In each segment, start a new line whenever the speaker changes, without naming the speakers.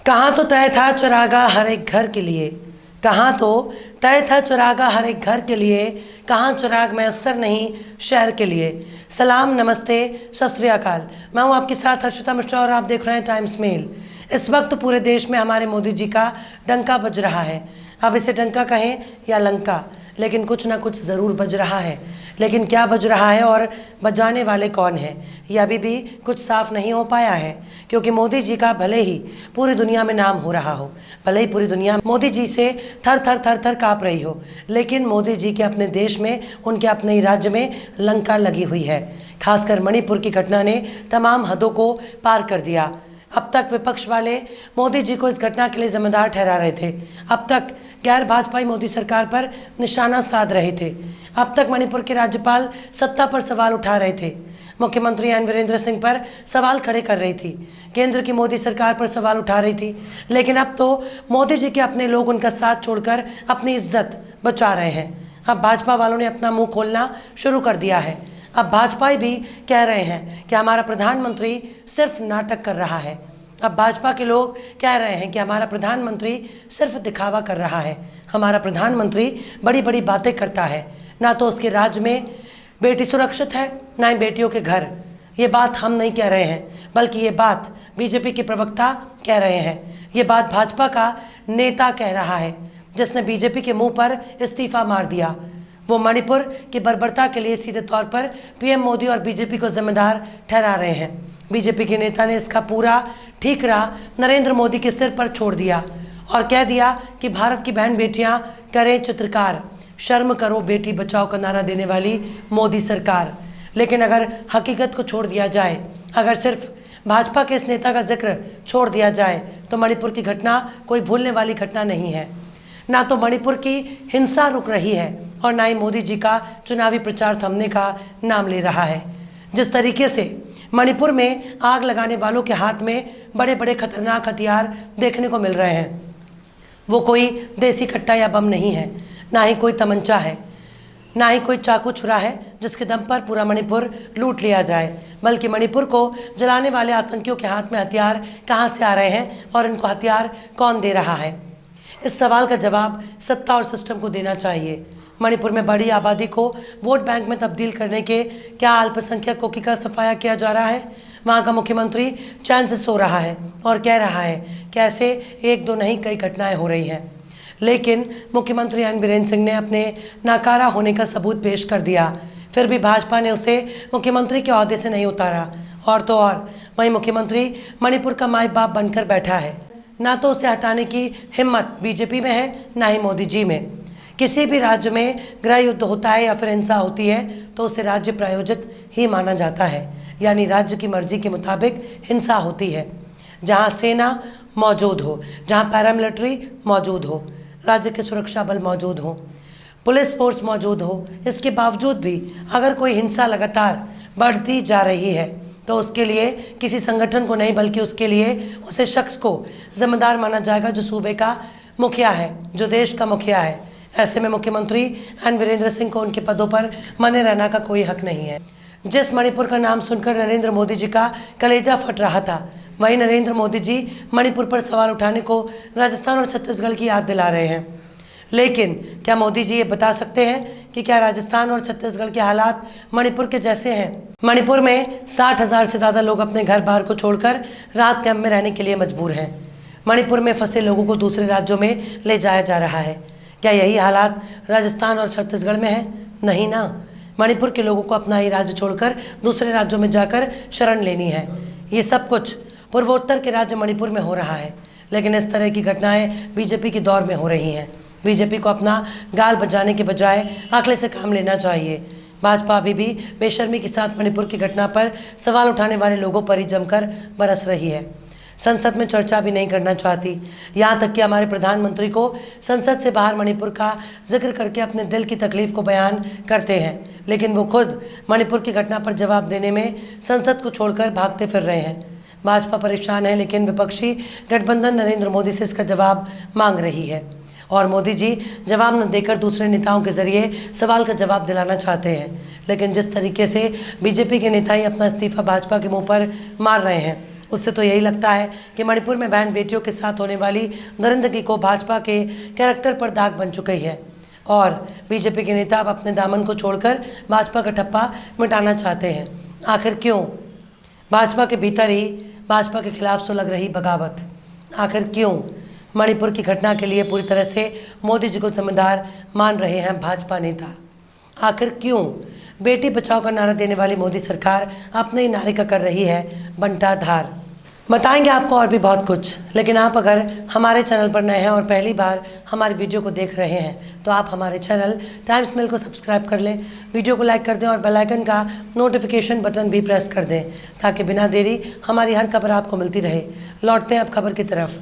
कहाँ तो तय था चुरागा हर एक घर के लिए, कहाँ तो तय था चुरागा हर एक घर के लिए, कहाँ चुराग मैसर नहीं शहर के लिए। सलाम, नमस्ते, सत श्री अकाल। मैं हूँ आपके साथ हर्षिता मिश्रा और आप देख रहे हैं टाइम्स मेल। इस वक्त पूरे देश में हमारे मोदी जी का डंका बज रहा है। अब इसे डंका कहें या लंका, लेकिन कुछ ना कुछ ज़रूर बज रहा है। लेकिन क्या बज रहा है और बजाने वाले कौन हैं, यह अभी भी कुछ साफ नहीं हो पाया है। क्योंकि मोदी जी का भले ही पूरी दुनिया में नाम हो रहा हो, भले ही पूरी दुनिया मोदी जी से थर थर थर थर काँप रही हो, लेकिन मोदी जी के अपने देश में, उनके अपने ही राज्य में लंका लगी हुई है। खासकर मणिपुर की घटना ने तमाम हदों को पार कर दिया। अब तक विपक्ष वाले मोदी जी को इस घटना के लिए जिम्मेदार ठहरा रहे थे। अब तक गैर भाजपाई मोदी सरकार पर निशाना साध रहे थे। अब तक मणिपुर के राज्यपाल सत्ता पर सवाल उठा रहे थे। मुख्यमंत्री एन वीरेंद्र सिंह पर सवाल खड़े कर रही थी। केंद्र की मोदी सरकार पर सवाल उठा रही थी। लेकिन अब तो मोदी जी के अपने लोग उनका साथ छोड़कर अपनी इज्जत बचा रहे हैं। अब भाजपा वालों ने अपना मुंह खोलना शुरू कर दिया है। अब भाजपा भी कह रहे हैं कि हमारा प्रधानमंत्री सिर्फ नाटक कर रहा है। अब भाजपा के लोग कह रहे हैं कि हमारा प्रधानमंत्री सिर्फ दिखावा कर रहा है। हमारा प्रधानमंत्री बड़ी बड़ी बातें करता है, ना तो उसके राज्य में बेटी सुरक्षित है, ना ही बेटियों के घर। ये बात हम नहीं कह रहे हैं, बल्कि ये बात बीजेपी के प्रवक्ता कह रहे हैं। ये बात भाजपा का नेता कह रहा है, जिसने बीजेपी के मुंह पर इस्तीफा मार दिया। वो मणिपुर की बर्बरता के लिए सीधे तौर पर पीएम मोदी और बीजेपी को जिम्मेदार ठहरा रहे हैं। बीजेपी के नेता ने इसका पूरा ठीकरा नरेंद्र मोदी के सिर पर छोड़ दिया और कह दिया कि भारत की बहन बेटियां करें चित्रकार, शर्म करो बेटी बचाओ का नारा देने वाली मोदी सरकार। लेकिन अगर हकीकत को छोड़ दिया जाए, अगर सिर्फ भाजपा के इस नेता का जिक्र छोड़ दिया जाए, तो मणिपुर की घटना कोई भूलने वाली घटना नहीं है। ना तो मणिपुर की हिंसा रुक रही है और ना ही मोदी जी का चुनावी प्रचार थमने का नाम ले रहा है। जिस तरीके से मणिपुर में आग लगाने वालों के हाथ में बड़े बड़े खतरनाक हथियार देखने को मिल रहे हैं, वो कोई देसी कट्टा या बम नहीं है, ना ही कोई तमंचा है, ना ही कोई चाकू छुरा है जिसके दम पर पूरा मणिपुर लूट लिया जाए। बल्कि मणिपुर को जलाने वाले आतंकियों के हाथ में हथियार कहाँ से आ रहे हैं और इनको हथियार कौन दे रहा है। इस सवाल का जवाब सत्ता और सिस्टम को देना चाहिए। मणिपुर में बड़ी आबादी को वोट बैंक में तब्दील करने के क्या अल्पसंख्यकों का सफाया किया जा रहा है? वहाँ का मुख्यमंत्री चैन से सो रहा है और कह रहा है कैसे एक दो नहीं कई घटनाएं हो रही हैं। लेकिन मुख्यमंत्री एन वीरेंद्र सिंह ने अपने नाकारा होने का सबूत पेश कर दिया, फिर भी भाजपा ने उसे मुख्यमंत्री के ओहदे से नहीं उतारा। और तो और वहीं मुख्यमंत्री मणिपुर का माई बाप बनकर बैठा है। ना तो उसे हटाने की हिम्मत बीजेपी में है, ना ही मोदी जी में। किसी भी राज्य में गृह युद्ध होता है या फिर हिंसा होती है तो उसे राज्य प्रायोजित ही माना जाता है, यानी राज्य की मर्जी के मुताबिक हिंसा होती है। जहां सेना मौजूद हो, जहां पैरामिलिट्री मौजूद हो, राज्य के सुरक्षा बल मौजूद हो, पुलिस फोर्स मौजूद हो, इसके बावजूद भी अगर कोई हिंसा लगातार बढ़ती जा रही है तो उसके लिए किसी संगठन को नहीं, बल्कि उसके लिए उसे शख्स को जिम्मेदार माना जाएगा जो सूबे का मुखिया है, जो देश का मुखिया है। ऐसे में मुख्यमंत्री एन वीरेंद्र सिंह को उनके पदों पर बने रहने का कोई हक नहीं है। जिस मणिपुर का नाम सुनकर नरेंद्र मोदी जी का कलेजा फट रहा था, वही नरेंद्र मोदी जी मणिपुर पर सवाल उठाने को राजस्थान और छत्तीसगढ़ की याद दिला रहे हैं। लेकिन क्या मोदी जी ये बता सकते हैं कि क्या राजस्थान और छत्तीसगढ़ के हालात मणिपुर के जैसे हैं? मणिपुर में 60,000 से ज़्यादा लोग अपने घर बार को छोड़कर रात कैंप में रहने के लिए मजबूर हैं। मणिपुर में फंसे लोगों को दूसरे राज्यों में ले जाया जा रहा है। क्या यही हालात राजस्थान और छत्तीसगढ़ में है? नहीं ना। मणिपुर के लोगों को अपना ही राज्य छोड़कर दूसरे राज्यों में जाकर शरण लेनी है। ये सब कुछ पूर्वोत्तर के राज्य मणिपुर में हो रहा है। लेकिन इस तरह की घटनाएं बीजेपी के दौर में हो रही हैं। बीजेपी को अपना गाल बजाने के बजाय अकल से काम लेना चाहिए। भाजपा अभी भी बेशर्मी के साथ मणिपुर की घटना पर सवाल उठाने वाले लोगों पर ही जमकर बरस रही है। संसद में चर्चा भी नहीं करना चाहती। यहाँ तक कि हमारे प्रधानमंत्री को संसद से बाहर मणिपुर का जिक्र करके अपने दिल की तकलीफ को बयान करते हैं, लेकिन वो खुद मणिपुर की घटना पर जवाब देने में संसद को छोड़कर भागते फिर रहे हैं। भाजपा परेशान है, लेकिन विपक्षी गठबंधन नरेंद्र मोदी से इसका जवाब मांग रही है और मोदी जी जवाब न देकर दूसरे नेताओं के जरिए सवाल का जवाब दिलाना चाहते हैं। लेकिन जिस तरीके से बीजेपी के नेता ही अपना इस्तीफा भाजपा के मुंह पर मार रहे हैं, उससे तो यही लगता है कि मणिपुर में बहन बेटियों के साथ होने वाली दरिंदगी को भाजपा के कैरेक्टर पर दाग बन चुकी है और बीजेपी के नेता अब अपने दामन को छोड़कर भाजपा का ठप्पा मिटाना चाहते हैं। आखिर क्यों? भाजपा के भीतर ही भाजपा के खिलाफ तो लग रही बगावत। आखिर क्यों मणिपुर की घटना के लिए पूरी तरह से मोदी जी को जिम्मेदार मान रहे हैं भाजपा नेता? आखिर क्यों बेटी बचाओ का नारा देने वाली मोदी सरकार अपने ही नारे का कर रही है बंटाधार? बताएंगे आपको और भी बहुत कुछ, लेकिन आप अगर हमारे चैनल पर नए हैं और पहली बार हमारी वीडियो को देख रहे हैं तो आप हमारे चैनल टाइम्स मेल को सब्सक्राइब कर लें, वीडियो को लाइक कर दें और बेल आइकन का नोटिफिकेशन बटन भी प्रेस कर दें ताकि बिना देरी हमारी हर खबर आपको मिलती रहे। लौटते हैं अब खबर की तरफ।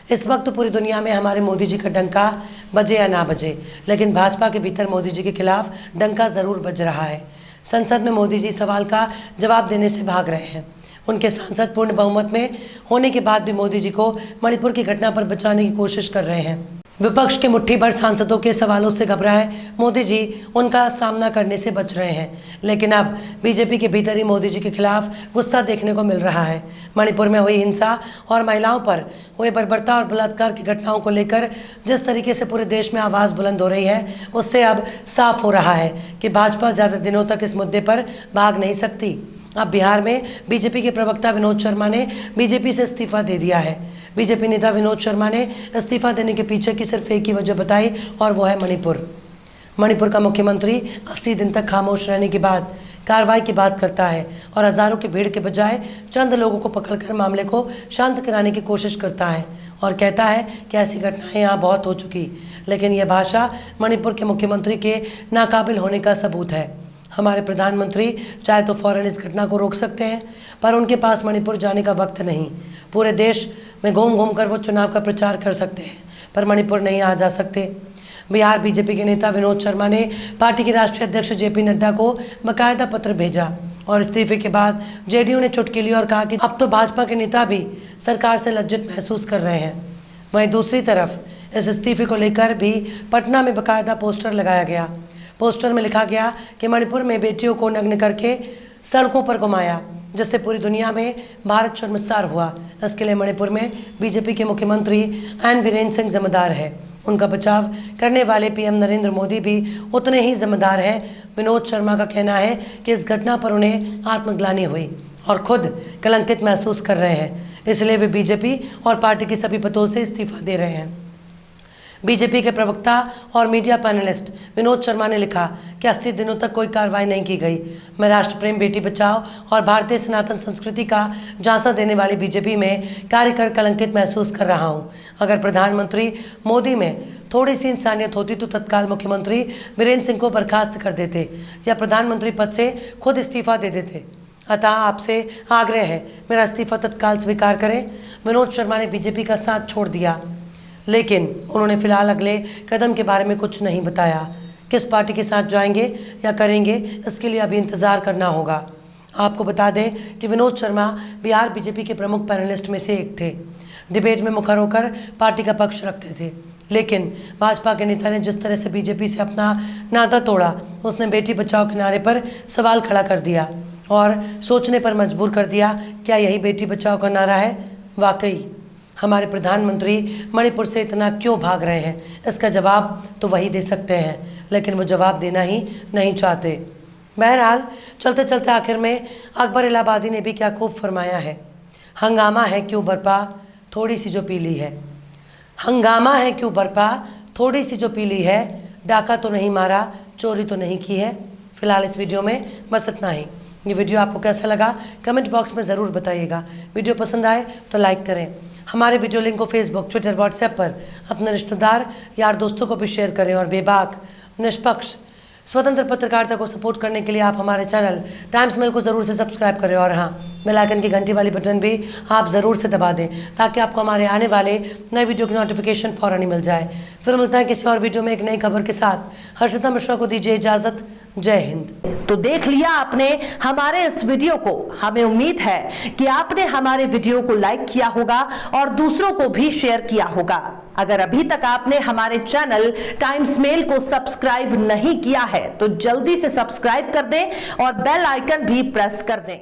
इस वक्त तो पूरी दुनिया में हमारे मोदी जी का डंका बजे या ना बजे, लेकिन भाजपा के भीतर मोदी जी के खिलाफ डंका ज़रूर बज रहा है। संसद में मोदी जी सवाल का जवाब देने से भाग रहे हैं। उनके सांसद पूर्ण बहुमत में होने के बाद भी मोदी जी को मणिपुर की घटना पर बचाने की कोशिश कर रहे हैं। विपक्ष के मुट्ठी भर सांसदों के सवालों से घबराए मोदी जी उनका सामना करने से बच रहे हैं, लेकिन अब बीजेपी के भीतर ही मोदी जी के खिलाफ गुस्सा देखने को मिल रहा है। मणिपुर में हुई हिंसा और महिलाओं पर हुए बर्बरता और बलात्कार की घटनाओं को लेकर जिस तरीके से पूरे देश में आवाज़ बुलंद हो रही है, उससे अब साफ हो रहा है कि भाजपा ज़्यादा दिनों तक इस मुद्दे पर भाग नहीं सकती। अब बिहार में बीजेपी के प्रवक्ता विनोद शर्मा ने बीजेपी से इस्तीफा दे दिया है। बीजेपी नेता विनोद शर्मा ने इस्तीफा देने के पीछे की सिर्फ एक ही वजह बताई और वो है मणिपुर का मुख्यमंत्री 80 दिन तक खामोश रहने के बाद कार्रवाई की बात करता है और हज़ारों की भीड़ के बजाय चंद लोगों को पकड़कर मामले को शांत कराने की कोशिश करता है और कहता है कि ऐसी घटनाएं यहाँ बहुत हो चुकी, लेकिन यह भाषा मणिपुर के मुख्यमंत्री के नाकाबिल होने का सबूत है। हमारे प्रधानमंत्री चाहे तो फौरन इस घटना को रोक सकते हैं, पर उनके पास मणिपुर जाने का वक्त नहीं। पूरे देश में घूम घूम कर वो चुनाव का प्रचार कर सकते हैं, पर मणिपुर नहीं आ जा सकते। बिहार बीजेपी के नेता विनोद शर्मा ने पार्टी के राष्ट्रीय अध्यक्ष जेपी नड्डा को बाकायदा पत्र भेजा और इस्तीफे के बाद जेडीयू ने चुटकी ली और कहा कि अब तो भाजपा के नेता भी सरकार से लज्जित महसूस कर रहे हैं। वहीं दूसरी तरफ इस इस्तीफे को लेकर भी पटना में बाकायदा पोस्टर लगाया गया। पोस्टर में लिखा गया कि मणिपुर में बेटियों को नग्न करके सड़कों पर घुमाया, जिससे पूरी दुनिया में भारत शर्मसार हुआ। इसके लिए मणिपुर में बीजेपी के मुख्यमंत्री एन बीरेन सिंह जिम्मेदार है। उनका बचाव करने वाले पीएम नरेंद्र मोदी भी उतने ही जिम्मेदार हैं। विनोद शर्मा का कहना है कि इस घटना पर उन्हें आत्मग्लानि हुई और खुद कलंकित महसूस कर रहे हैं, इसलिए वे बीजेपी और पार्टी की सभी पदों से इस्तीफा दे रहे हैं। बीजेपी के प्रवक्ता और मीडिया पैनलिस्ट विनोद शर्मा ने लिखा कि 80 दिनों तक कोई कार्रवाई नहीं की गई। मैं राष्ट्र प्रेम, बेटी बचाओ और भारतीय सनातन संस्कृति का झांसा देने वाली बीजेपी में कार्य कर कलंकित महसूस कर रहा हूं। अगर प्रधानमंत्री मोदी में थोड़ी सी इंसानियत होती तो तत्काल मुख्यमंत्री बीरेन सिंह को बर्खास्त कर देते या प्रधानमंत्री पद से खुद इस्तीफा दे देते। अतः आपसे आग्रह है, मेरा इस्तीफा तत्काल स्वीकार करें। विनोद शर्मा ने बीजेपी का साथ छोड़ दिया, लेकिन उन्होंने फिलहाल अगले कदम के बारे में कुछ नहीं बताया। किस पार्टी के साथ जाएंगे या करेंगे, इसके लिए अभी इंतज़ार करना होगा। आपको बता दें कि विनोद शर्मा बिहार बीजेपी के प्रमुख पैनलिस्ट में से एक थे। डिबेट में मुखर होकर पार्टी का पक्ष रखते थे, लेकिन भाजपा के नेता ने जिस तरह से बीजेपी से अपना नाता तोड़ा, उसने बेटी बचाओ के नारे पर सवाल खड़ा कर दिया और सोचने पर मजबूर कर दिया, क्या यही बेटी बचाओ का नारा है? वाकई हमारे प्रधानमंत्री मणिपुर से इतना क्यों भाग रहे हैं, इसका जवाब तो वही दे सकते हैं, लेकिन वो जवाब देना ही नहीं चाहते। बहरहाल चलते चलते आखिर में अकबर इलाहाबादी ने भी क्या खूब फरमाया है, हंगामा है क्यों बरपा थोड़ी सी जो पीली है। हंगामा है क्यों बरपा थोड़ी सी जो पीली है, डाका तो नहीं मारा, चोरी तो नहीं की है। फिलहाल इस वीडियो में बस इतना ही। ये वीडियो आपको कैसा लगा कमेंट बॉक्स में ज़रूर बताइएगा। वीडियो पसंद आए तो लाइक करें। हमारे वीडियो लिंक को फेसबुक, ट्विटर, व्हाट्सएप पर अपने रिश्तेदार, यार, दोस्तों को भी शेयर करें और बेबाक, निष्पक्ष, स्वतंत्र पत्रकारिता को सपोर्ट करने के लिए आप हमारे चैनल टाइम्स मेल को ज़रूर से सब्सक्राइब करें और हाँ, बेल आइकन की घंटी वाली बटन भी आप ज़रूर से दबा दें ताकि आपको हमारे आने वाले नए वीडियो की नोटिफिकेशन फ़ौरन ही मिल जाए। फिर मिलता है किसी और वीडियो में एक नई खबर के साथ। हर्षिता मिश्रा को दीजिए इजाज़त। जय हिंद।
तो देख लिया आपने हमारे इस वीडियो को। हमें उम्मीद है कि आपने हमारे वीडियो को लाइक किया होगा और दूसरों को भी शेयर किया होगा। अगर अभी तक आपने हमारे चैनल टाइम्स मेल को सब्सक्राइब नहीं किया है तो जल्दी से सब्सक्राइब कर दें और बेल आइकन भी प्रेस कर दें।